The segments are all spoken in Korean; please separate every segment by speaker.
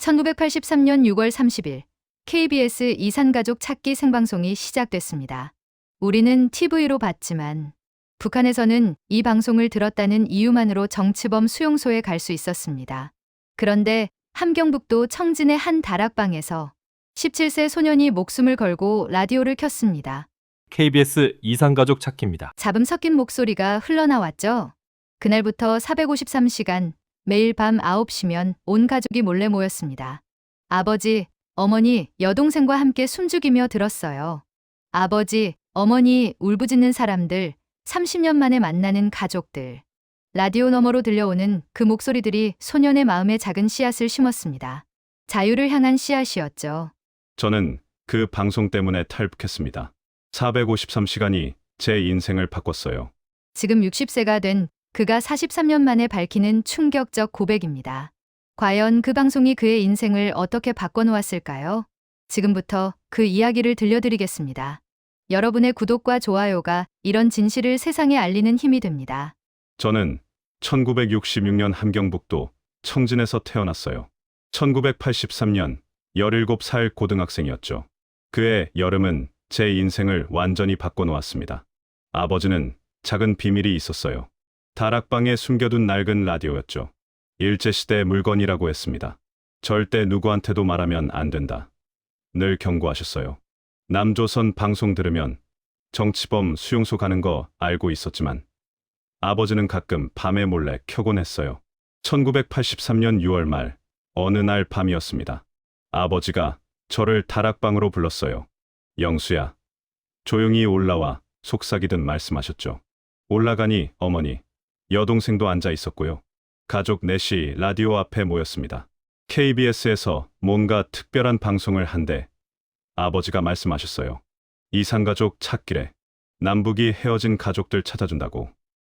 Speaker 1: 1983년 6월 30일 KBS 이산가족 찾기 생방송이 시작됐습니다. 우리는 TV로 봤지만 북한에서는 이 방송을 들었다는 이유만으로 정치범 수용소에 갈 수 있었습니다. 그런데 함경북도 청진의 한 다락방에서 17세 소년이 목숨을 걸고 라디오를 켰습니다.
Speaker 2: KBS 이산가족 찾기입니다.
Speaker 1: 잡음 섞인 목소리가 흘러나왔죠. 그날부터 453시간 매일 밤 9시면 온 가족이 몰래 모였습니다. 아버지, 어머니, 여동생과 함께 숨죽이며 들었어요. 아버지, 어머니, 울부짖는 사람들, 30년 만에 만나는 가족들. 라디오 너머로 들려오는 그 목소리들이 소년의 마음에 작은 씨앗을 심었습니다. 자유를 향한 씨앗이었죠.
Speaker 3: 저는 그 방송 때문에 탈북했습니다. 453시간이 제 인생을 바꿨어요.
Speaker 1: 지금 60세가 된 그가 43년 만에 밝히는 충격적 고백입니다. 과연 그 방송이 그의 인생을 어떻게 바꿔놓았을까요? 지금부터 그 이야기를 들려드리겠습니다. 여러분의 구독과 좋아요가 이런 진실을 세상에 알리는 힘이 됩니다.
Speaker 3: 저는 1966년 함경북도 청진에서 태어났어요. 1983년 17살 고등학생이었죠. 그의 여름은 제 인생을 완전히 바꿔놓았습니다. 아버지는 작은 비밀이 있었어요. 다락방에 숨겨둔 낡은 라디오였죠. 일제시대 물건이라고 했습니다. 절대 누구한테도 말하면 안 된다. 늘 경고하셨어요. 남조선 방송 들으면 정치범 수용소 가는 거 알고 있었지만 아버지는 가끔 밤에 몰래 켜곤 했어요. 1983년 6월 말 어느 날 밤이었습니다. 아버지가 저를 다락방으로 불렀어요. 영수야, 조용히 올라와 속삭이듯 말씀하셨죠. 올라가니 어머니, 여동생도 앉아 있었고요. 가족 넷이 라디오 앞에 모였습니다. KBS에서 뭔가 특별한 방송을 한대 아버지가 말씀하셨어요. 이산가족 찾기래. 남북이 헤어진 가족들 찾아준다고.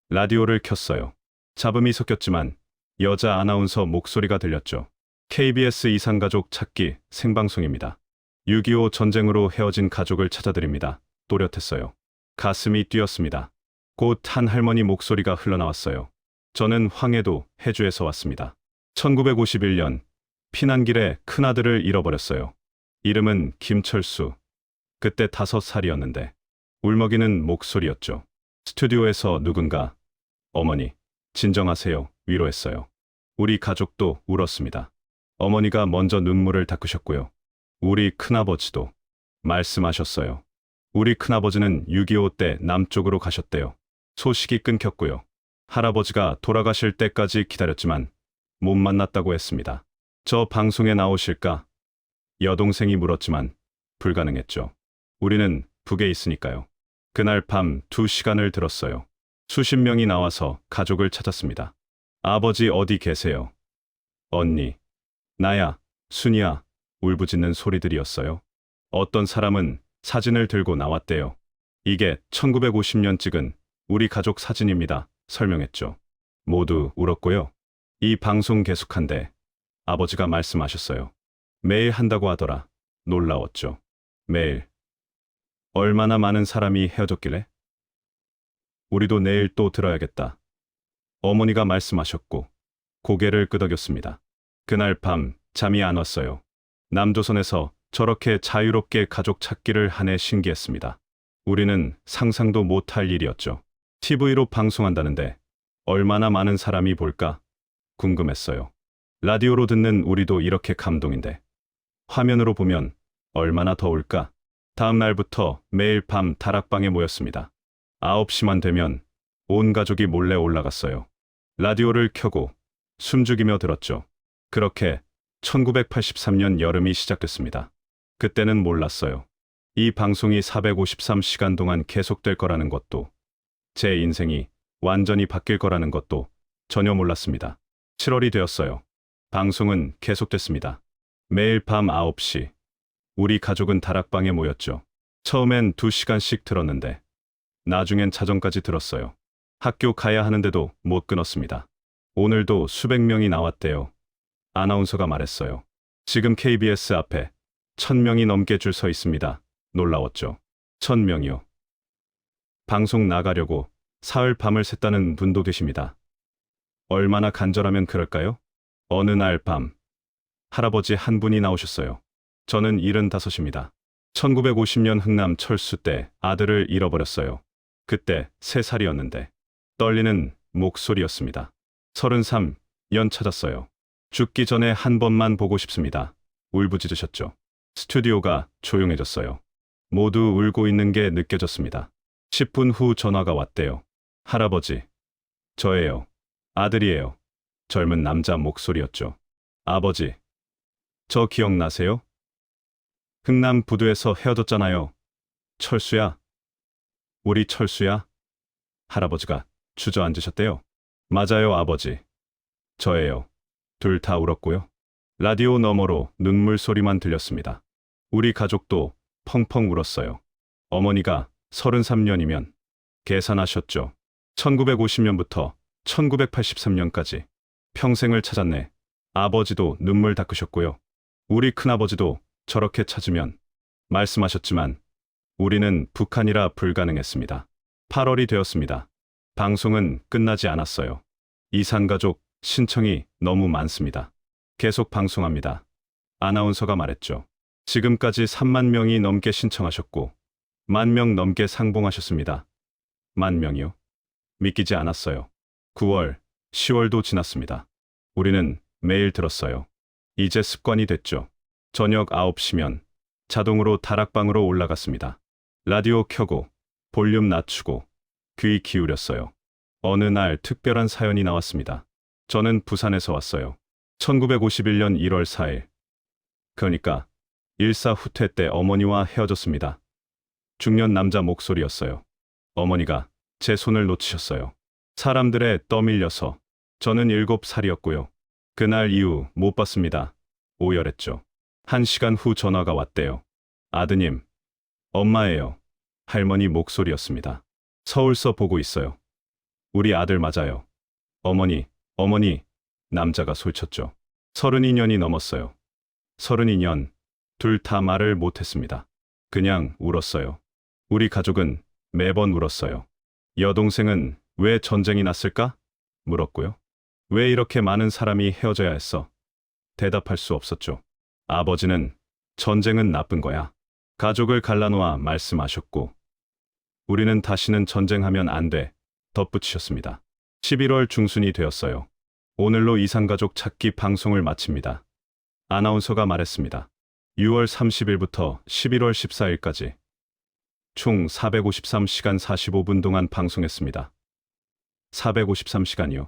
Speaker 3: 라디오를 켰어요. 잡음이 섞였지만 여자 아나운서 목소리가 들렸죠. KBS 이산가족 찾기 생방송입니다. 6.25 전쟁으로 헤어진 가족을 찾아드립니다. 또렷했어요. 가슴이 뛰었습니다. 곧 한 할머니 목소리가 흘러나왔어요. 저는 황해도 해주에서 왔습니다. 1951년 피난길에 큰아들을 잃어버렸어요. 이름은 김철수. 그때 5살이었는데 울먹이는 목소리였죠. 스튜디오에서 누군가 어머니, 진정하세요. 위로했어요. 우리 가족도 울었습니다. 어머니가 먼저 눈물을 닦으셨고요. 우리 큰아버지도 말씀하셨어요. 우리 큰아버지는 6.25 때 남쪽으로 가셨대요. 소식이 끊겼고요. 할아버지가 돌아가실 때까지 기다렸지만 못 만났다고 했습니다. 저 방송에 나오실까? 여동생이 물었지만 불가능했죠. 우리는 북에 있으니까요. 그날 밤 2시간을 들었어요. 수십 명이 나와서 가족을 찾았습니다. 아버지 어디 계세요? 언니, 나야, 순이야, 울부짖는 소리들이었어요. 어떤 사람은 사진을 들고 나왔대요. 이게 1950년 찍은 우리 가족 사진입니다. 설명했죠. 모두 울었고요. 이 방송 계속한대. 아버지가 말씀하셨어요. 매일 한다고 하더라. 놀라웠죠. 매일. 얼마나 많은 사람이 헤어졌길래? 우리도 내일 또 들어야겠다. 어머니가 말씀하셨고 고개를 끄덕였습니다. 그날 밤 잠이 안 왔어요. 남조선에서 저렇게 자유롭게 가족 찾기를 하네 신기했습니다. 우리는 상상도 못할 일이었죠. TV로 방송한다는데 얼마나 많은 사람이 볼까 궁금했어요. 라디오로 듣는 우리도 이렇게 감동인데 화면으로 보면 얼마나 더울까. 다음 날부터 매일 밤 다락방에 모였습니다. 9시만 되면 온 가족이 몰래 올라갔어요. 라디오를 켜고 숨죽이며 들었죠. 그렇게 1983년 여름이 시작됐습니다. 그때는 몰랐어요. 이 방송이 453시간 동안 계속될 거라는 것도, 제 인생이 완전히 바뀔 거라는 것도 전혀 몰랐습니다. 7월이 되었어요. 방송은 계속됐습니다. 매일 밤 9시, 우리 가족은 다락방에 모였죠. 처음엔 2시간씩 들었는데, 나중엔 자정까지 들었어요. 학교 가야 하는데도 못 끊었습니다. 오늘도 수백 명이 나왔대요. 아나운서가 말했어요. 지금 KBS 앞에 1000명이 넘게 줄 서 있습니다. 놀라웠죠. 1000명이요. 방송 나가려고 사흘 밤을 샜다는 분도 계십니다. 얼마나 간절하면 그럴까요? 어느 날 밤, 할아버지 한 분이 나오셨어요. 저는 75입니다. 1950년 흥남 철수 때 아들을 잃어버렸어요. 그때 3살이었는데 떨리는 목소리였습니다. 33년 찾았어요. 죽기 전에 한 번만 보고 싶습니다. 울부짖으셨죠. 스튜디오가 조용해졌어요. 모두 울고 있는 게 느껴졌습니다. 10분 후 전화가 왔대요. 할아버지, 저예요. 아들이에요. 젊은 남자 목소리였죠. 아버지, 저 기억나세요? 흥남 부두에서 헤어졌잖아요. 철수야? 우리 철수야? 할아버지가 주저앉으셨대요. 맞아요, 아버지. 저예요. 둘 다 울었고요. 라디오 너머로 눈물 소리만 들렸습니다. 우리 가족도 펑펑 울었어요. 어머니가 33년이면 계산하셨죠. 1950년부터 1983년까지 평생을 찾았네. 아버지도 눈물 닦으셨고요. 우리 큰아버지도 저렇게 찾으면 말씀하셨지만 우리는 북한이라 불가능했습니다. 8월이 되었습니다. 방송은 끝나지 않았어요. 이산가족 신청이 너무 많습니다. 계속 방송합니다. 아나운서가 말했죠. 지금까지 3만 명이 넘게 신청하셨고 1만 명 넘게 상봉하셨습니다. 1만 명이요? 믿기지 않았어요. 9월, 10월도 지났습니다. 우리는 매일 들었어요. 이제 습관이 됐죠. 저녁 9시면 자동으로 다락방으로 올라갔습니다. 라디오 켜고 볼륨 낮추고 귀 기울였어요. 어느 날 특별한 사연이 나왔습니다. 저는 부산에서 왔어요. 1951년 1월 4일. 그러니까 일사 후퇴 때 어머니와 헤어졌습니다. 중년 남자 목소리였어요. 어머니가 제 손을 놓치셨어요. 사람들에 떠밀려서. 저는 7살이었고요. 그날 이후 못 봤습니다. 오열했죠. 1시간 후 전화가 왔대요. 아드님, 엄마예요. 할머니 목소리였습니다. 서울서 보고 있어요. 우리 아들 맞아요. 어머니, 남자가 소리쳤죠. 32년이 넘었어요. 32년, 둘 다 말을 못했습니다. 그냥 울었어요. 우리 가족은 매번 울었어요. 여동생은 왜 전쟁이 났을까? 물었고요. 왜 이렇게 많은 사람이 헤어져야 했어? 대답할 수 없었죠. 아버지는 전쟁은 나쁜 거야. 가족을 갈라놓아 말씀하셨고, 우리는 다시는 전쟁하면 안 돼. 덧붙이셨습니다. 11월 중순이 되었어요. 오늘로 이산가족 찾기 방송을 마칩니다. 아나운서가 말했습니다. 6월 30일부터 11월 14일까지 총 453시간 45분 동안 방송했습니다. 453시간이요.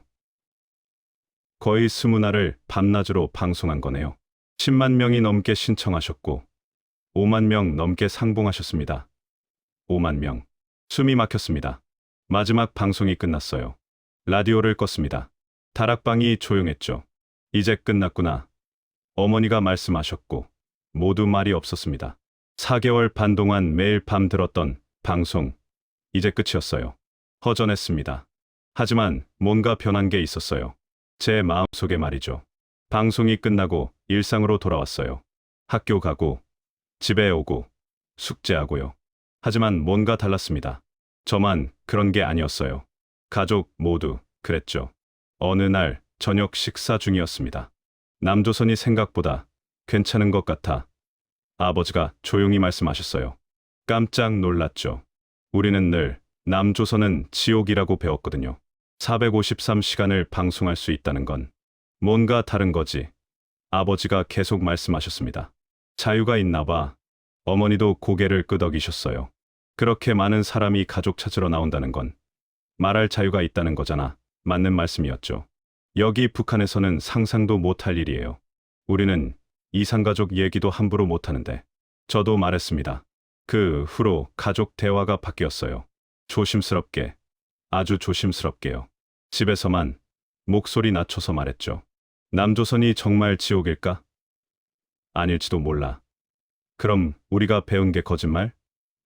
Speaker 3: 거의 20날을 밤낮으로 방송한 거네요. 10만 명이 넘게 신청하셨고 5만 명 넘게 상봉하셨습니다. 5만 명. 숨이 막혔습니다. 마지막 방송이 끝났어요. 라디오를 껐습니다. 다락방이 조용했죠. 이제 끝났구나. 어머니가 말씀하셨고 모두 말이 없었습니다. 4개월 반 동안 매일 밤 들었던 방송, 이제 끝이었어요. 허전했습니다. 하지만 뭔가 변한 게 있었어요. 제 마음속에 말이죠. 방송이 끝나고 일상으로 돌아왔어요. 학교 가고, 집에 오고, 숙제하고요. 하지만 뭔가 달랐습니다. 저만 그런 게 아니었어요. 가족 모두 그랬죠. 어느 날 저녁 식사 중이었습니다. 남조선이 생각보다 괜찮은 것 같아 아버지가 조용히 말씀하셨어요. 깜짝 놀랐죠. 우리는 늘 남조선은 지옥이라고 배웠거든요. 453시간을 방송할 수 있다는 건 뭔가 다른 거지. 아버지가 계속 말씀하셨습니다. 자유가 있나 봐. 어머니도 고개를 끄덕이셨어요. 그렇게 많은 사람이 가족 찾으러 나온다는 건 말할 자유가 있다는 거잖아. 맞는 말씀이었죠. 여기 북한에서는 상상도 못할 일이에요. 우리는 이산가족 얘기도 함부로 못하는데. 저도 말했습니다. 그 후로 가족 대화가 바뀌었어요. 조심스럽게, 아주 조심스럽게요. 집에서만 목소리 낮춰서 말했죠. 남조선이 정말 지옥일까? 아닐지도 몰라. 그럼 우리가 배운 게 거짓말?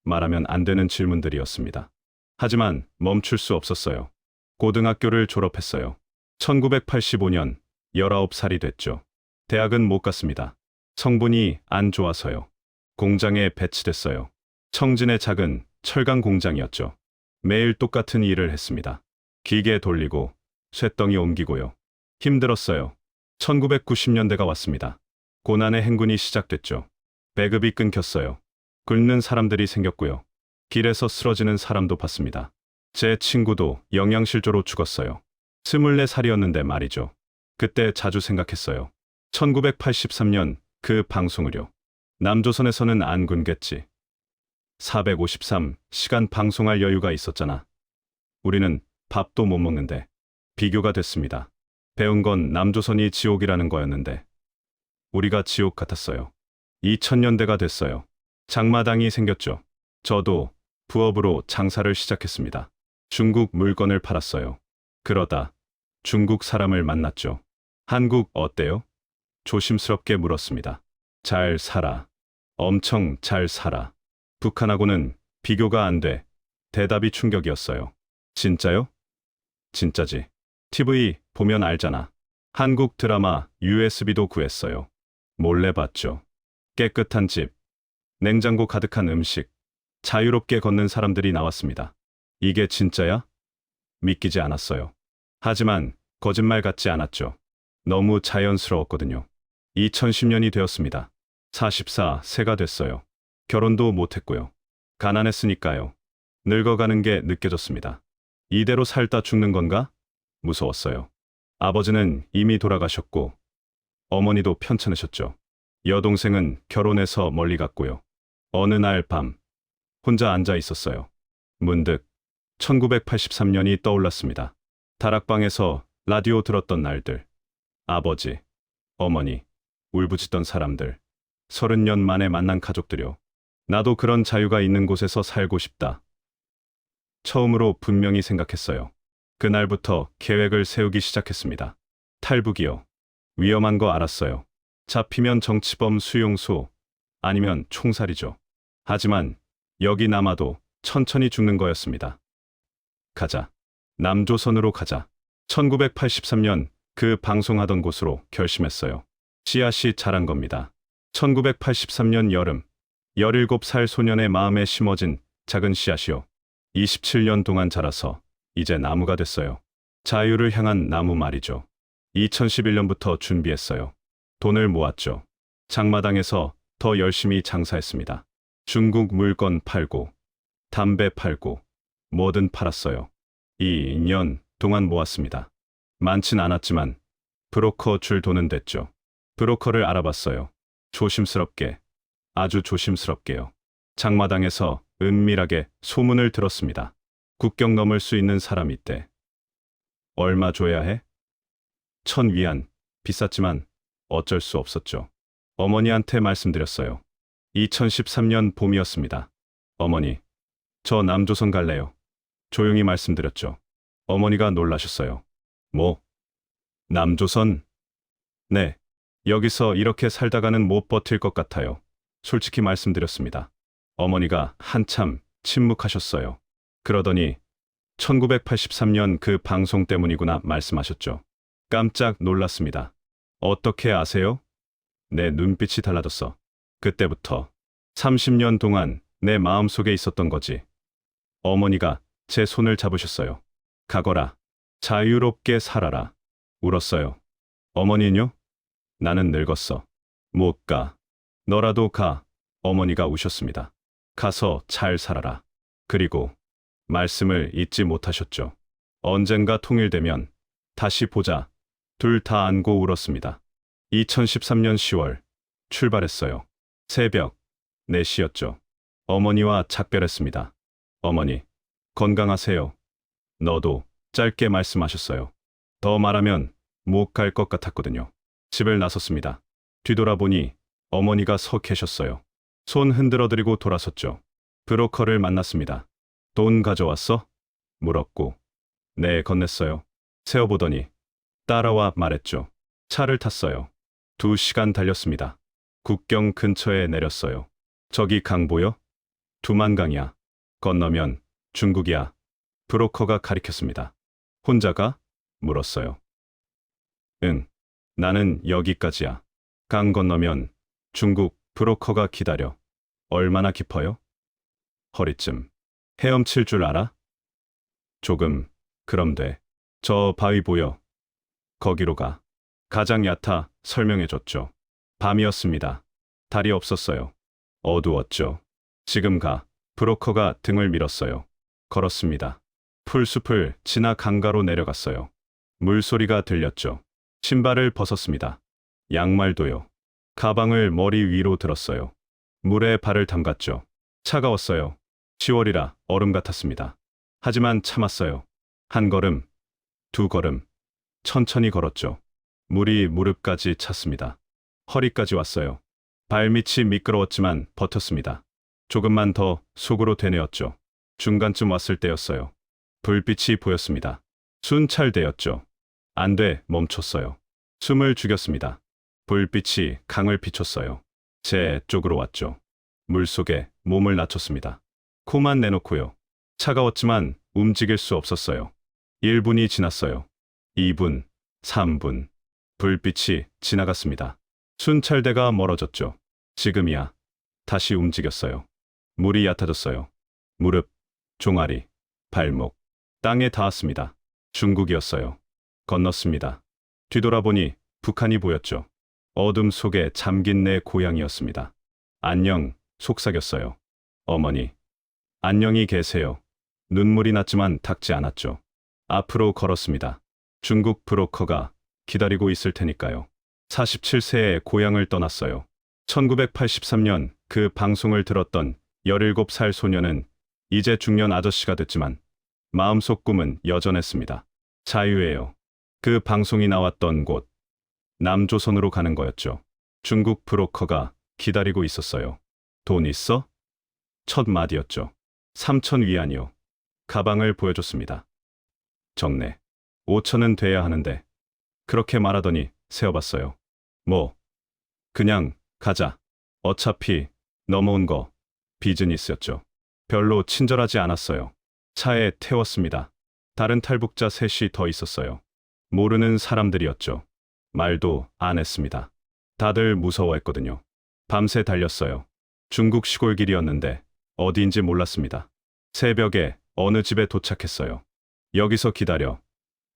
Speaker 3: 말하면 안 되는 질문들이었습니다. 하지만 멈출 수 없었어요. 고등학교를 졸업했어요. 1985년 19살이 됐죠. 대학은 못 갔습니다. 성분이 안 좋아서요. 공장에 배치됐어요. 청진의 작은 철강 공장이었죠. 매일 똑같은 일을 했습니다. 기계 돌리고 쇳덩이 옮기고요. 힘들었어요. 1990년대가 왔습니다. 고난의 행군이 시작됐죠. 배급이 끊겼어요. 굶는 사람들이 생겼고요. 길에서 쓰러지는 사람도 봤습니다. 제 친구도 영양실조로 죽었어요. 24살이었는데 말이죠. 그때 자주 생각했어요. 1983년 그 방송을요. 남조선에서는 안 굶겠지. 453시간 방송할 여유가 있었잖아. 우리는 밥도 못 먹는데. 비교가 됐습니다. 배운 건 남조선이 지옥이라는 거였는데 우리가 지옥 같았어요. 2000년대가 됐어요. 장마당이 생겼죠. 저도 부업으로 장사를 시작했습니다. 중국 물건을 팔았어요. 그러다 중국 사람을 만났죠. 한국 어때요? 조심스럽게 물었습니다. 잘 살아. 엄청 잘 살아. 북한하고는 비교가 안 돼. 대답이 충격이었어요. 진짜요? 진짜지. TV 보면 알잖아. 한국 드라마 USB도 구했어요. 몰래 봤죠. 깨끗한 집, 냉장고 가득한 음식, 자유롭게 걷는 사람들이 나왔습니다. 이게 진짜야? 믿기지 않았어요. 하지만 거짓말 같지 않았죠. 너무 자연스러웠거든요. 2010년이 되었습니다. 44세가 됐어요. 결혼도 못했고요. 가난했으니까요. 늙어가는 게 느껴졌습니다. 이대로 살다 죽는 건가? 무서웠어요. 아버지는 이미 돌아가셨고 어머니도 편찮으셨죠. 여동생은 결혼해서 멀리 갔고요. 어느 날 밤 혼자 앉아 있었어요. 문득 1983년이 떠올랐습니다. 다락방에서 라디오 들었던 날들. 아버지, 어머니, 울부짖던 사람들. 30년 만에 만난 가족들요. 나도 그런 자유가 있는 곳에서 살고 싶다. 처음으로 분명히 생각했어요. 그날부터 계획을 세우기 시작했습니다. 탈북이요. 위험한 거 알았어요. 잡히면 정치범 수용소, 아니면 총살이죠. 하지만 여기 남아도 천천히 죽는 거였습니다. 가자. 남조선으로 가자. 1983년 그 방송하던 곳으로 결심했어요. 씨앗이 자란 겁니다. 1983년 여름, 17살 소년의 마음에 심어진 작은 씨앗이요. 27년 동안 자라서 이제 나무가 됐어요. 자유를 향한 나무 말이죠. 2011년부터 준비했어요. 돈을 모았죠. 장마당에서 더 열심히 장사했습니다. 중국 물건 팔고, 담배 팔고, 뭐든 팔았어요. 2년 동안 모았습니다. 많진 않았지만 브로커 줄 돈은 됐죠. 브로커를 알아봤어요. 조심스럽게, 아주 조심스럽게요. 장마당에서 은밀하게 소문을 들었습니다. 국경 넘을 수 있는 사람 있대. 얼마 줘야 해? 1000위안. 비쌌지만 어쩔 수 없었죠. 어머니한테 말씀드렸어요. 2013년 봄이었습니다. 어머니, 저 남조선 갈래요. 조용히 말씀드렸죠. 어머니가 놀라셨어요. 뭐? 남조선? 네. 여기서 이렇게 살다가는 못 버틸 것 같아요. 솔직히 말씀드렸습니다. 어머니가 한참 침묵하셨어요. 그러더니 1983년 그 방송 때문이구나 말씀하셨죠. 깜짝 놀랐습니다. 어떻게 아세요? 내 눈빛이 달라졌어. 그때부터 30년 동안 내 마음속에 있었던 거지. 어머니가 제 손을 잡으셨어요. 가거라. 자유롭게 살아라. 울었어요. 어머니는요? 나는 늙었어. 못 가. 너라도 가. 어머니가 우셨습니다. 가서 잘 살아라. 그리고 말씀을 잊지 못하셨죠. 언젠가 통일되면 다시 보자. 둘 다 안고 울었습니다. 2013년 10월 출발했어요. 새벽 4시였죠. 어머니와 작별했습니다. 어머니, 건강하세요. 너도 짧게 말씀하셨어요. 더 말하면 못 갈 것 같았거든요. 집을 나섰습니다. 뒤돌아보니 어머니가 서 계셨어요. 손 흔들어드리고 돌아섰죠. 브로커를 만났습니다. 돈 가져왔어? 물었고, 네, 건넸어요. 세어보더니 따라와 말했죠. 차를 탔어요. 2시간 달렸습니다. 국경 근처에 내렸어요. 저기 강 보여? 두만강이야. 건너면 중국이야. 브로커가 가리켰습니다. 혼자가? 물었어요. 응, 나는 여기까지야. 강 건너면 중국. 브로커가 기다려. 얼마나 깊어요? 허리쯤. 헤엄칠 줄 알아? 조금. 그럼 돼. 저 바위 보여. 거기로 가. 가장 얕아 설명해줬죠. 밤이었습니다. 달이 없었어요. 어두웠죠. 지금 브로커가 등을 밀었어요. 걸었습니다. 풀숲을 지나 강가로 내려갔어요. 물소리가 들렸죠. 신발을 벗었습니다. 양말도요. 가방을 머리 위로 들었어요. 물에 발을 담갔죠. 차가웠어요. 10월이라 얼음 같았습니다. 하지만 참았어요. 한 걸음, 두 걸음, 천천히 걸었죠. 물이 무릎까지 찼습니다. 허리까지 왔어요. 발밑이 미끄러웠지만 버텼습니다. 조금만 더 속으로 되뇌었죠. 중간쯤 왔을 때였어요. 불빛이 보였습니다. 순찰대였죠. 안 돼, 멈췄어요. 숨을 죽였습니다. 불빛이 강을 비췄어요. 제 쪽으로 왔죠. 물속에 몸을 낮췄습니다. 코만 내놓고요. 차가웠지만 움직일 수 없었어요. 1분이 지났어요. 2분, 3분. 불빛이 지나갔습니다. 순찰대가 멀어졌죠. 지금이야. 다시 움직였어요. 물이 얕아졌어요. 무릎, 종아리, 발목, 땅에 닿았습니다. 중국이었어요. 건넜습니다. 뒤돌아보니 북한이 보였죠. 어둠 속에 잠긴 내 고향이었습니다. 안녕, 속삭였어요. 어머니, 안녕히 계세요. 눈물이 났지만 닿지 않았죠. 앞으로 걸었습니다. 중국 브로커가 기다리고 있을 테니까요. 47세에 고향을 떠났어요. 1983년 그 방송을 들었던 17살 소녀는 이제 중년 아저씨가 됐지만 마음속 꿈은 여전했습니다. 자유예요. 그 방송이 나왔던 곳, 남조선으로 가는 거였죠. 중국 브로커가 기다리고 있었어요. 돈 있어? 첫 마디였죠. 3천 위안이요. 가방을 보여줬습니다. 적네. 5천은 돼야 하는데. 그렇게 말하더니 세어봤어요. 뭐, 그냥 가자. 어차피 넘어온 거 비즈니스였죠. 별로 친절하지 않았어요. 차에 태웠습니다. 다른 탈북자 셋이 더 있었어요. 모르는 사람들이었죠. 말도 안 했습니다. 다들 무서워했거든요. 밤새 달렸어요. 중국 시골길이었는데 어디인지 몰랐습니다. 새벽에 어느 집에 도착했어요. 여기서 기다려.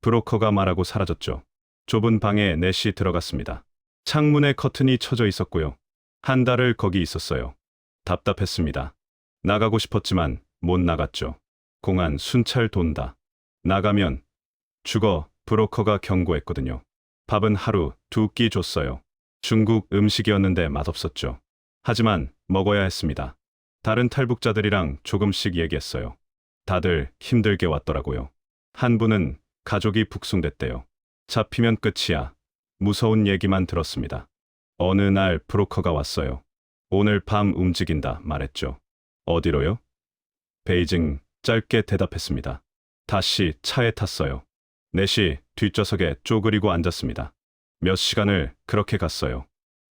Speaker 3: 브로커가 말하고 사라졌죠. 좁은 방에 넷이 들어갔습니다. 창문에 커튼이 쳐져 있었고요. 한 달을 거기 있었어요. 답답했습니다. 나가고 싶었지만 못 나갔죠. 공안 순찰 돈다. 나가면 죽어. 브로커가 경고했거든요. 밥은 하루 2끼 줬어요. 중국 음식이었는데 맛없었죠. 하지만 먹어야 했습니다. 다른 탈북자들이랑 조금씩 얘기했어요. 다들 힘들게 왔더라고요. 한 분은 가족이 북송됐대요. 잡히면 끝이야. 무서운 얘기만 들었습니다. 어느 날 브로커가 왔어요. 오늘 밤 움직인다 말했죠. 어디로요? 베이징. 짧게 대답했습니다. 다시 차에 탔어요. 넷이 뒷좌석에 쪼그리고 앉았습니다. 몇 시간을 그렇게 갔어요.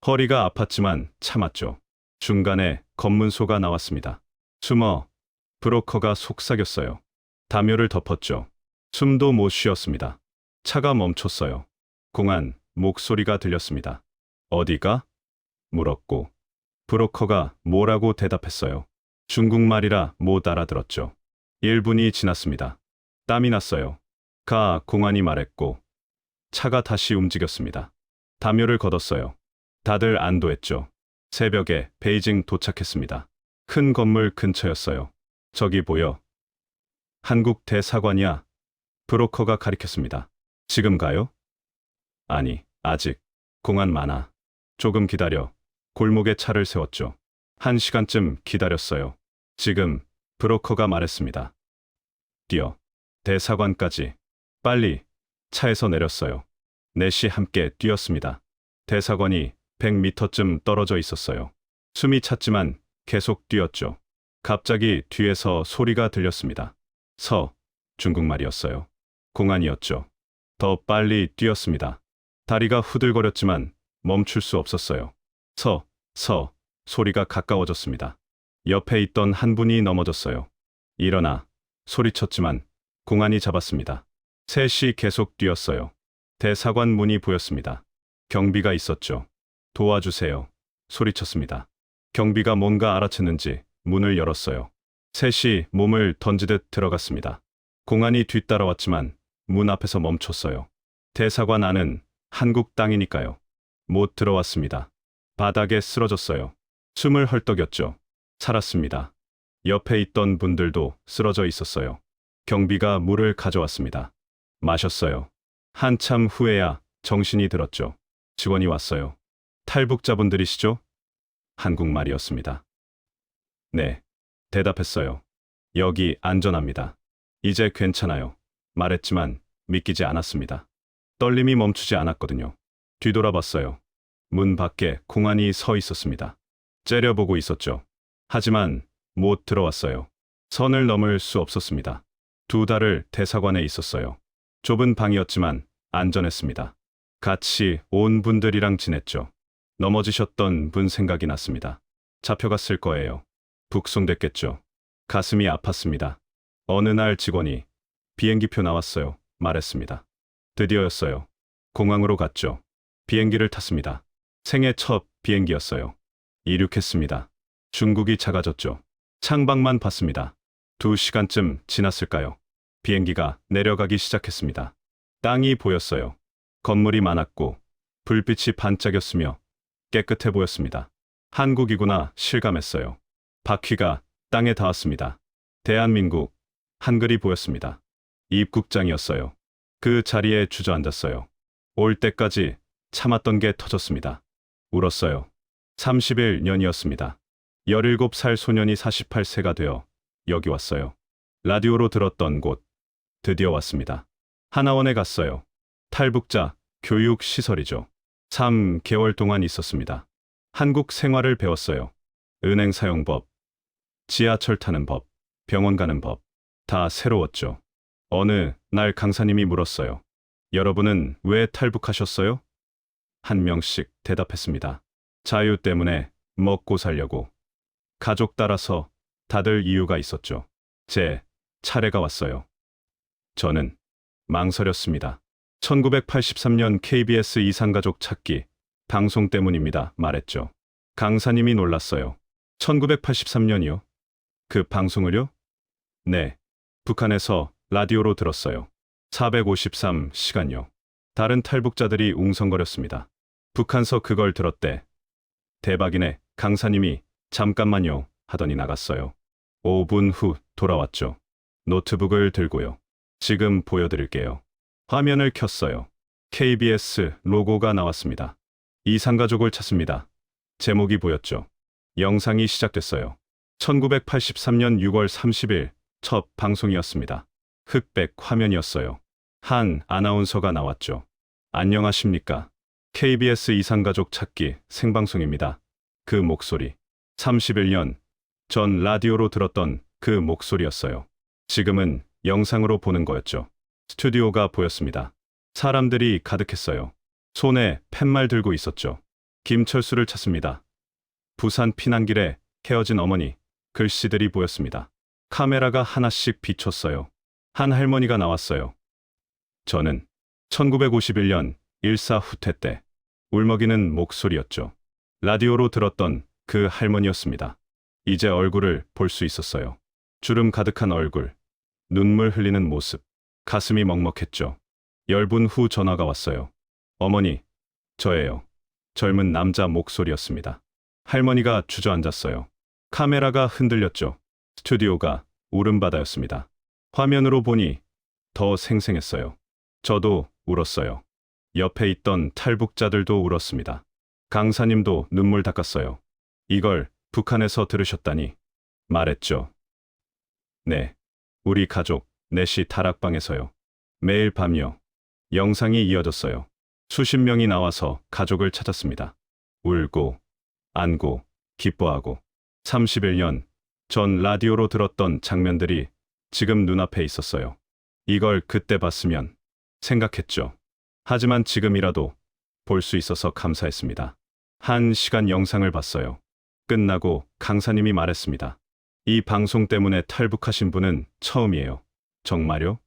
Speaker 3: 허리가 아팠지만 참았죠. 중간에 검문소가 나왔습니다. 숨어. 브로커가 속삭였어요. 담요를 덮었죠. 숨도 못 쉬었습니다. 차가 멈췄어요. 공안 목소리가 들렸습니다. 어디가? 물었고 브로커가 뭐라고 대답했어요. 중국말이라 못 알아들었죠. 1분이 지났습니다. 땀이 났어요. 공안이 말했고 차가 다시 움직였습니다. 담요를 걷었어요. 다들 안도했죠. 새벽에 베이징 도착했습니다. 큰 건물 근처였어요. 저기 보여. 한국 대사관이야. 브로커가 가리켰습니다. 지금 가요? 아니, 아직. 공안 많아. 조금 기다려. 골목에 차를 세웠죠. 1시간쯤 기다렸어요. 지금. 브로커가 말했습니다. 뛰어. 대사관까지. 빨리. 차에서 내렸어요. 넷이 함께 뛰었습니다. 대사관이 100m쯤 떨어져 있었어요. 숨이 찼지만 계속 뛰었죠. 갑자기 뒤에서 소리가 들렸습니다. 중국말이었어요. 공안이었죠. 더 빨리 뛰었습니다. 다리가 후들거렸지만 멈출 수 없었어요. 소리가 가까워졌습니다. 옆에 있던 한 분이 넘어졌어요. 일어나. 소리쳤지만 공안이 잡았습니다. 셋이 계속 뛰었어요. 대사관 문이 보였습니다. 경비가 있었죠. 도와주세요. 소리쳤습니다. 경비가 뭔가 알아챘는지 문을 열었어요. 셋이 몸을 던지듯 들어갔습니다. 공안이 뒤따라왔지만 문 앞에서 멈췄어요. 대사관 안은 한국 땅이니까요. 못 들어왔습니다. 바닥에 쓰러졌어요. 숨을 헐떡였죠. 살았습니다. 옆에 있던 분들도 쓰러져 있었어요. 경비가 물을 가져왔습니다. 마셨어요. 한참 후에야 정신이 들었죠. 직원이 왔어요. 탈북자분들이시죠? 한국말이었습니다. 네. 대답했어요. 여기 안전합니다. 이제 괜찮아요. 말했지만 믿기지 않았습니다. 떨림이 멈추지 않았거든요. 뒤돌아봤어요. 문 밖에 공안이 서 있었습니다. 째려보고 있었죠. 하지만 못 들어왔어요. 선을 넘을 수 없었습니다. 2달을 대사관에 있었어요. 좁은 방이었지만 안전했습니다. 같이 온 분들이랑 지냈죠. 넘어지셨던 분 생각이 났습니다. 잡혀갔을 거예요. 북송됐겠죠. 가슴이 아팠습니다. 어느 날 직원이 비행기표 나왔어요. 말했습니다. 드디어였어요. 공항으로 갔죠. 비행기를 탔습니다. 생애 첫 비행기였어요. 이륙했습니다. 중국이 작아졌죠. 창밖만 봤습니다. 2시간쯤 지났을까요? 비행기가 내려가기 시작했습니다. 땅이 보였어요. 건물이 많았고 불빛이 반짝였으며 깨끗해 보였습니다. 한국이구나 실감했어요. 바퀴가 땅에 닿았습니다. 대한민국 한글이 보였습니다. 입국장이었어요. 그 자리에 주저앉았어요. 올 때까지 참았던 게 터졌습니다. 울었어요. 31년이었습니다. 17살 소년이 48세가 되어 여기 왔어요. 라디오로 들었던 곳, 드디어 왔습니다. 하나원에 갔어요. 탈북자 교육 시설이죠. 3개월 동안 있었습니다. 한국 생활을 배웠어요. 은행 사용법, 지하철 타는 법, 병원 가는 법, 다 새로웠죠. 어느 날 강사님이 물었어요. 여러분은 왜 탈북하셨어요? 한 명씩 대답했습니다. 자유 때문에 먹고 살려고. 가족 따라서 다들 이유가 있었죠. 제 차례가 왔어요. 저는 망설였습니다. 1983년 KBS 이산가족 찾기 방송 때문입니다. 말했죠. 강사님이 놀랐어요. 1983년이요? 그 방송을요? 네. 북한에서 라디오로 들었어요. 453시간요. 다른 탈북자들이 웅성거렸습니다. 북한서 그걸 들었대. 대박이네. 강사님이 잠깐만요 하더니 나갔어요. 5분 후 돌아왔죠. 노트북을 들고요. 지금 보여드릴게요. 화면을 켰어요. KBS 로고가 나왔습니다. 이산가족을 찾습니다. 제목이 보였죠. 영상이 시작됐어요. 1983년 6월 30일 첫 방송이었습니다. 흑백 화면이었어요. 한 아나운서가 나왔죠. 안녕하십니까. KBS 이산가족 찾기 생방송입니다. 그 목소리. 31년 전 라디오로 들었던 그 목소리였어요. 지금은 영상으로 보는 거였죠. 스튜디오가 보였습니다. 사람들이 가득했어요. 손에 팻말 들고 있었죠. 김철수를 찾습니다. 부산 피난길에 헤어진 어머니, 글씨들이 보였습니다. 카메라가 하나씩 비췄어요. 한 할머니가 나왔어요. 저는 1951년 일사 후퇴 때 울먹이는 목소리였죠. 라디오로 들었던 그 할머니였습니다. 이제 얼굴을 볼 수 있었어요. 주름 가득한 얼굴, 눈물 흘리는 모습, 가슴이 먹먹했죠. 열분 후 전화가 왔어요. 어머니, 저예요. 젊은 남자 목소리였습니다. 할머니가 주저앉았어요. 카메라가 흔들렸죠. 스튜디오가 울음바다였습니다. 화면으로 보니 더 생생했어요. 저도 울었어요. 옆에 있던 탈북자들도 울었습니다. 강사님도 눈물 닦았어요. 이걸 북한에서 들으셨다니 말했죠. 네. 우리 가족 넷이 다락방에서요. 매일 밤이요. 영상이 이어졌어요. 수십 명이 나와서 가족을 찾았습니다. 울고, 안고, 기뻐하고. 31년 전 라디오로 들었던 장면들이 지금 눈앞에 있었어요. 이걸 그때 봤으면 생각했죠. 하지만 지금이라도 볼 수 있어서 감사했습니다. 1시간 영상을 봤어요. 끝나고 강사님이 말했습니다. 이 방송 때문에 탈북하신 분은 처음이에요. 정말요?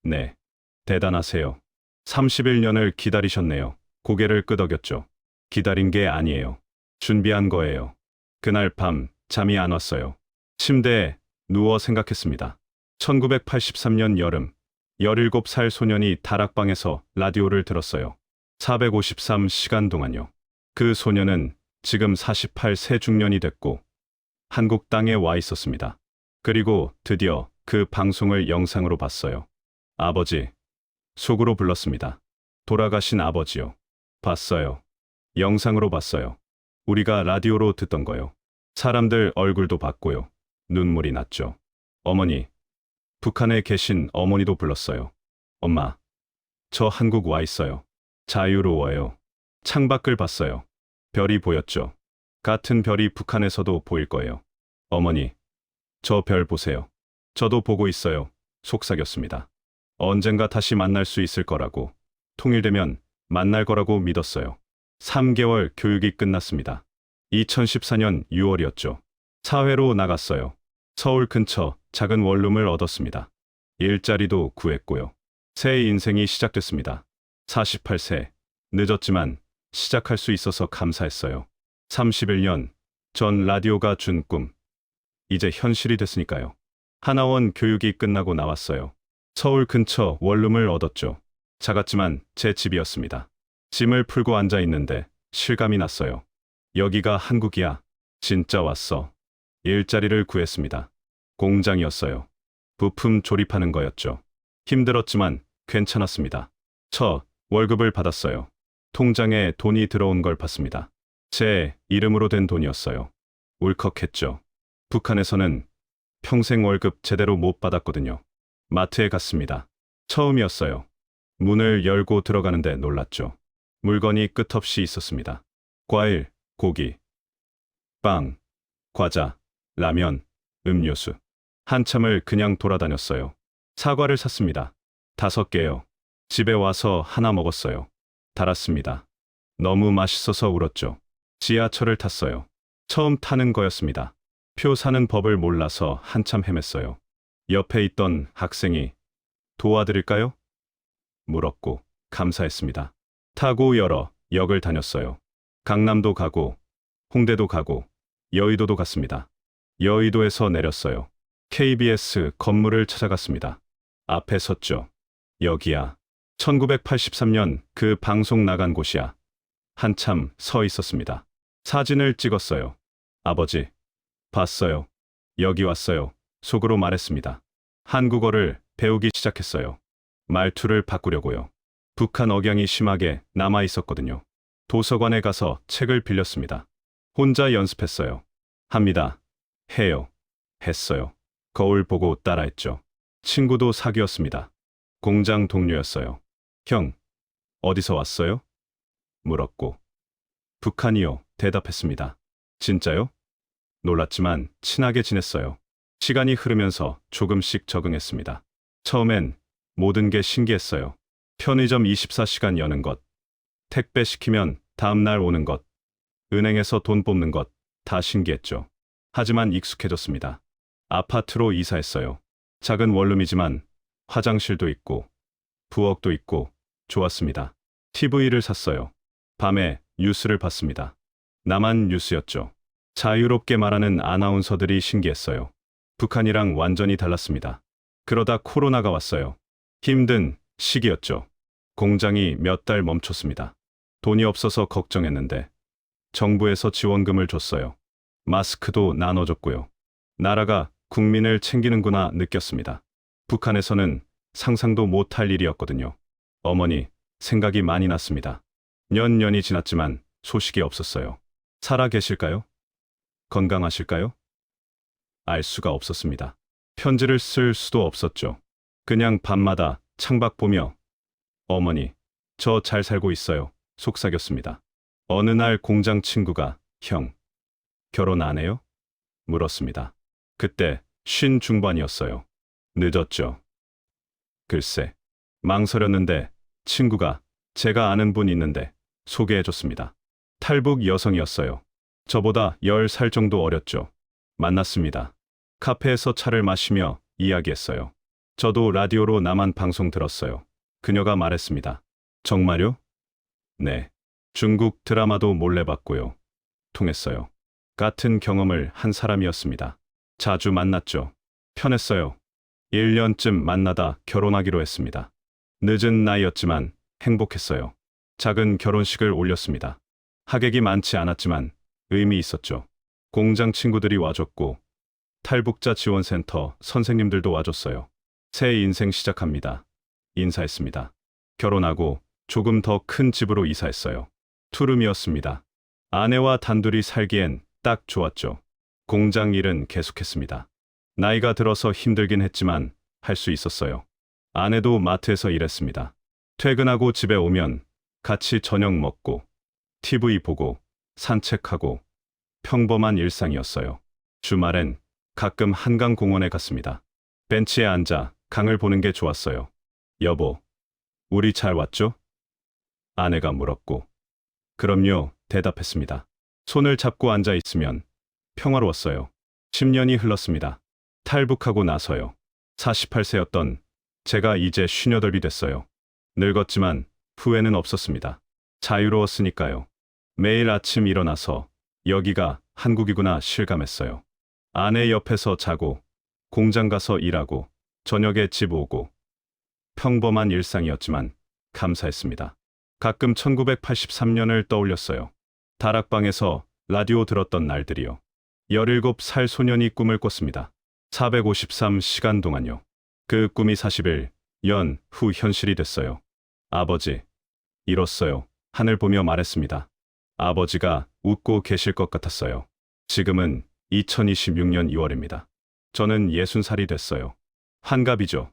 Speaker 3: 네. 대단하세요. 31년을 기다리셨네요. 고개를 끄덕였죠. 기다린 게 아니에요. 준비한 거예요. 그날 밤 잠이 안 왔어요. 침대에 누워 생각했습니다. 1983년 여름, 17살 소년이 다락방에서 라디오를 들었어요. 453시간 동안요. 그 소년은 지금 48세 중년이 됐고 한국 땅에 와 있었습니다. 그리고 드디어 그 방송을 영상으로 봤어요. 아버지. 속으로 불렀습니다. 돌아가신 아버지요. 봤어요. 영상으로 봤어요. 우리가 라디오로 듣던 거요. 사람들 얼굴도 봤고요. 눈물이 났죠. 어머니. 북한에 계신 어머니도 불렀어요. 엄마. 저 한국 와 있어요. 자유로워요. 창밖을 봤어요. 별이 보였죠. 같은 별이 북한에서도 보일 거예요. 어머니. 저 별 보세요. 저도 보고 있어요. 속삭였습니다. 언젠가 다시 만날 수 있을 거라고. 통일되면 만날 거라고 믿었어요. 3개월 교육이 끝났습니다. 2014년 6월이었죠. 사회로 나갔어요. 서울 근처 작은 원룸을 얻었습니다. 일자리도 구했고요. 새 인생이 시작됐습니다. 48세. 늦었지만 시작할 수 있어서 감사했어요. 31년 전 라디오가 준 꿈. 이제 현실이 됐으니까요. 하나원 교육이 끝나고 나왔어요. 서울 근처 원룸을 얻었죠. 작았지만 제 집이었습니다. 짐을 풀고 앉아 있는데 실감이 났어요. 여기가 한국이야. 진짜 왔어. 일자리를 구했습니다. 공장이었어요. 부품 조립하는 거였죠. 힘들었지만 괜찮았습니다. 첫 월급을 받았어요. 통장에 돈이 들어온 걸 봤습니다. 제 이름으로 된 돈이었어요. 울컥했죠. 북한에서는 평생 월급 제대로 못 받았거든요. 마트에 갔습니다. 처음이었어요. 문을 열고 들어가는데 놀랐죠. 물건이 끝없이 있었습니다. 과일, 고기, 빵, 과자, 라면, 음료수. 한참을 그냥 돌아다녔어요. 사과를 샀습니다. 5개요. 집에 와서 하나 먹었어요. 달았습니다. 너무 맛있어서 울었죠. 지하철을 탔어요. 처음 타는 거였습니다. 표 사는 법을 몰라서 한참 헤맸어요. 옆에 있던 학생이 도와드릴까요? 물었고 감사했습니다. 타고 여러 역을 다녔어요. 강남도 가고 홍대도 가고 여의도도 갔습니다. 여의도에서 내렸어요. KBS 건물을 찾아갔습니다. 앞에 섰죠. 여기야. 1983년 그 방송 나간 곳이야. 한참 서 있었습니다. 사진을 찍었어요. 아버지. 봤어요. 여기 왔어요. 속으로 말했습니다. 한국어를 배우기 시작했어요. 말투를 바꾸려고요. 북한 억양이 심하게 남아 있었거든요. 도서관에 가서 책을 빌렸습니다. 혼자 연습했어요. 합니다. 해요. 했어요. 거울 보고 따라했죠. 친구도 사귀었습니다. 공장 동료였어요. 형, 어디서 왔어요? 물었고. 북한이요. 대답했습니다. 진짜요? 놀랐지만 친하게 지냈어요. 시간이 흐르면서 조금씩 적응했습니다. 처음엔 모든 게 신기했어요. 편의점 24시간 여는 것, 택배 시키면 다음날 오는 것, 은행에서 돈 뽑는 것, 다 신기했죠. 하지만 익숙해졌습니다. 아파트로 이사했어요. 작은 원룸이지만 화장실도 있고 부엌도 있고 좋았습니다. TV를 샀어요. 밤에 뉴스를 봤습니다. 나만 뉴스였죠. 자유롭게 말하는 아나운서들이 신기했어요. 북한이랑 완전히 달랐습니다. 그러다 코로나가 왔어요. 힘든 시기였죠. 공장이 몇 달 멈췄습니다. 돈이 없어서 걱정했는데 정부에서 지원금을 줬어요. 마스크도 나눠줬고요. 나라가 국민을 챙기는구나 느꼈습니다. 북한에서는 상상도 못할 일이었거든요. 어머니, 생각이 많이 났습니다. 년이 지났지만 소식이 없었어요. 살아 계실까요? 건강하실까요? 알 수가 없었습니다. 편지를 쓸 수도 없었죠. 그냥 밤마다 창밖 보며 어머니, 저 잘 살고 있어요. 속삭였습니다. 어느 날 공장 친구가 형, 결혼 안 해요? 물었습니다. 그때 50 중반이었어요. 늦었죠. 글쎄, 망설였는데 친구가 제가 아는 분 있는데 소개해줬습니다. 탈북 여성이었어요. 저보다 10살 정도 어렸죠. 만났습니다. 카페에서 차를 마시며 이야기했어요. 저도 라디오로 남한 방송 들었어요. 그녀가 말했습니다. 정말요? 네. 중국 드라마도 몰래 봤고요. 통했어요. 같은 경험을 한 사람이었습니다. 자주 만났죠. 편했어요. 1년쯤 만나다 결혼하기로 했습니다. 늦은 나이였지만 행복했어요. 작은 결혼식을 올렸습니다. 하객이 많지 않았지만 의미 있었죠. 공장 친구들이 와줬고, 탈북자 지원센터 선생님들도 와줬어요. 새 인생 시작합니다. 인사했습니다. 결혼하고 조금 더 큰 집으로 이사했어요. 투룸이었습니다. 아내와 단둘이 살기엔 딱 좋았죠. 공장 일은 계속했습니다. 나이가 들어서 힘들긴 했지만 할 수 있었어요. 아내도 마트에서 일했습니다. 퇴근하고 집에 오면 같이 저녁 먹고 TV 보고 산책하고 평범한 일상이었어요. 주말엔 가끔 한강공원에 갔습니다. 벤치에 앉아 강을 보는 게 좋았어요. 여보, 우리 잘 왔죠? 아내가 물었고, 그럼요, 대답했습니다. 손을 잡고 앉아 있으면 평화로웠어요. 10년이 흘렀습니다. 탈북하고 나서요. 48세였던 제가 이제 58이 됐어요. 늙었지만 후회는 없었습니다. 자유로웠으니까요. 매일 아침 일어나서 여기가 한국이구나 실감했어요. 아내 옆에서 자고 공장 가서 일하고 저녁에 집 오고 평범한 일상이었지만 감사했습니다. 가끔 1983년을 떠올렸어요. 다락방에서 라디오 들었던 날들이요. 17살 소년이 꿈을 꿨습니다. 453시간 동안요. 그 꿈이 41년 후 현실이 됐어요. 아버지, 이뤘어요. 하늘 보며 말했습니다. 아버지가 웃고 계실 것 같았어요. 지금은 2026년 2월입니다. 저는 60살이 됐어요. 환갑이죠.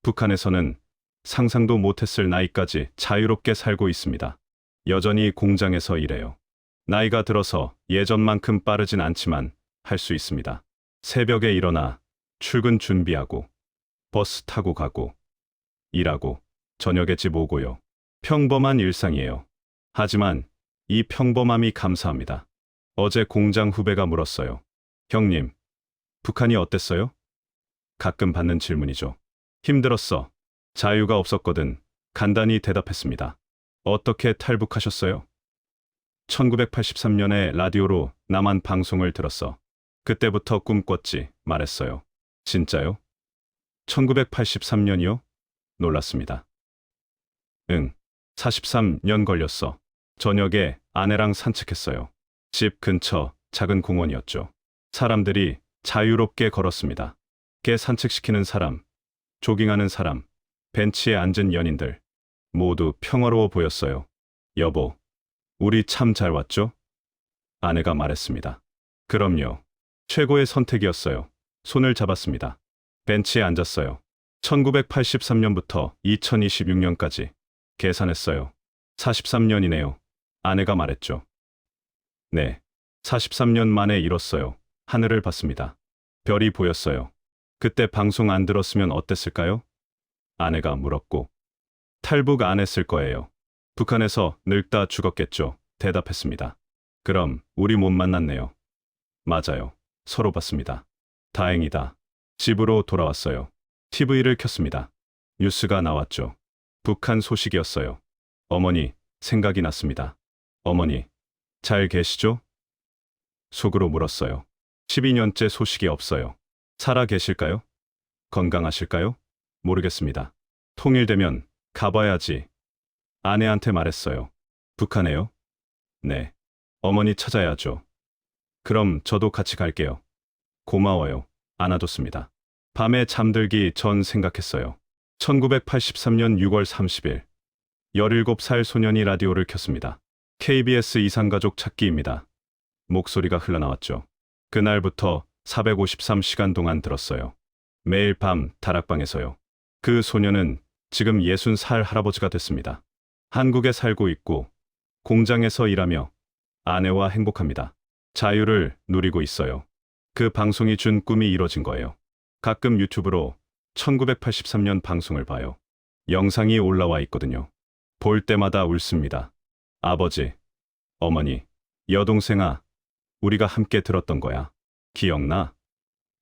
Speaker 3: 북한에서는 상상도 못했을 나이까지 자유롭게 살고 있습니다. 여전히 공장에서 일해요. 나이가 들어서 예전만큼 빠르진 않지만 할 수 있습니다. 새벽에 일어나 출근 준비하고 버스 타고 가고 일하고 저녁에 집 오고요. 평범한 일상이에요. 하지만 이 평범함이 감사합니다. 어제 공장 후배가 물었어요. 형님, 북한이 어땠어요? 가끔 받는 질문이죠. 힘들었어. 자유가 없었거든. 간단히 대답했습니다. 어떻게 탈북하셨어요? 1983년에 라디오로 남한 방송을 들었어. 그때부터 꿈꿨지 말했어요. 진짜요? 1983년이요? 놀랐습니다. 응, 43년 걸렸어. 저녁에 아내랑 산책했어요. 집 근처 작은 공원이었죠. 사람들이 자유롭게 걸었습니다. 개 산책시키는 사람, 조깅하는 사람, 벤치에 앉은 연인들, 모두 평화로워 보였어요. 여보, 우리 참 잘 왔죠? 아내가 말했습니다. 그럼요. 최고의 선택이었어요. 손을 잡았습니다. 벤치에 앉았어요. 1983년부터 2026년까지 계산했어요. 43년이네요. 아내가 말했죠. 네. 43년 만에 이뤘어요. 하늘을 봤습니다. 별이 보였어요. 그때 방송 안 들었으면 어땠을까요? 아내가 물었고, 탈북 안 했을 거예요. 북한에서 늙다 죽었겠죠. 대답했습니다. 그럼 우리 못 만났네요. 맞아요. 서로 봤습니다. 다행이다. 집으로 돌아왔어요. TV를 켰습니다. 뉴스가 나왔죠. 북한 소식이었어요. 어머니, 생각이 났습니다. 어머니, 잘 계시죠? 속으로 물었어요. 12년째 소식이 없어요. 살아 계실까요? 건강하실까요? 모르겠습니다. 통일되면 가봐야지. 아내한테 말했어요. 북한에요? 네. 어머니 찾아야죠. 그럼 저도 같이 갈게요. 고마워요. 안아줬습니다. 밤에 잠들기 전 생각했어요. 1983년 6월 30일. 17살 소년이 라디오를 켰습니다. KBS 이산가족 찾기입니다. 목소리가 흘러나왔죠. 그날부터 453시간 동안 들었어요. 매일 밤 다락방에서요. 그 소년은 지금 60살 할아버지가 됐습니다. 한국에 살고 있고 공장에서 일하며 아내와 행복합니다. 자유를 누리고 있어요. 그 방송이 준 꿈이 이뤄진 거예요. 가끔 유튜브로 1983년 방송을 봐요. 영상이 올라와 있거든요. 볼 때마다 웃습니다. 아버지, 어머니, 여동생아, 우리가 함께 들었던 거야. 기억나?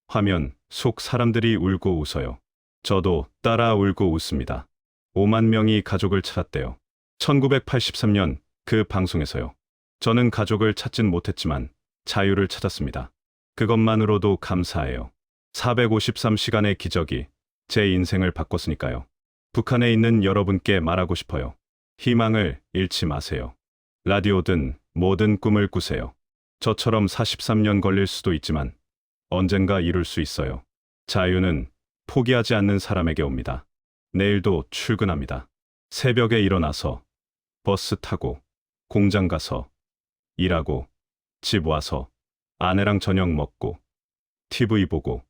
Speaker 3: 화면 속 사람들이 울고 웃어요. 저도 따라 울고 웃습니다. 5만 명이 가족을 찾았대요. 1983년 그 방송에서요. 저는 가족을 찾진 못했지만 자유를 찾았습니다. 그것만으로도 감사해요. 453시간의 기적이 제 인생을 바꿨으니까요. 북한에 있는 여러분께 말하고 싶어요. 희망을 잃지 마세요. 라디오든 뭐든 꿈을 꾸세요. 저처럼 43년 걸릴 수도 있지만 언젠가 이룰 수 있어요. 자유는 포기하지 않는 사람에게 옵니다. 내일도 출근합니다. 새벽에 일어나서 버스 타고 공장 가서 일하고 집 와서 아내랑 저녁 먹고 TV 보고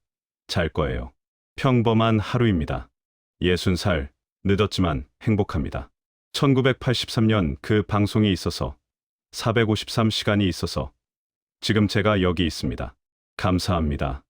Speaker 3: 잘 거예요. 평범한 하루입니다. 60살 늦었지만 행복합니다. 1983년 그 방송이 있어서 453시간이 있어서 지금 제가 여기 있습니다. 감사합니다.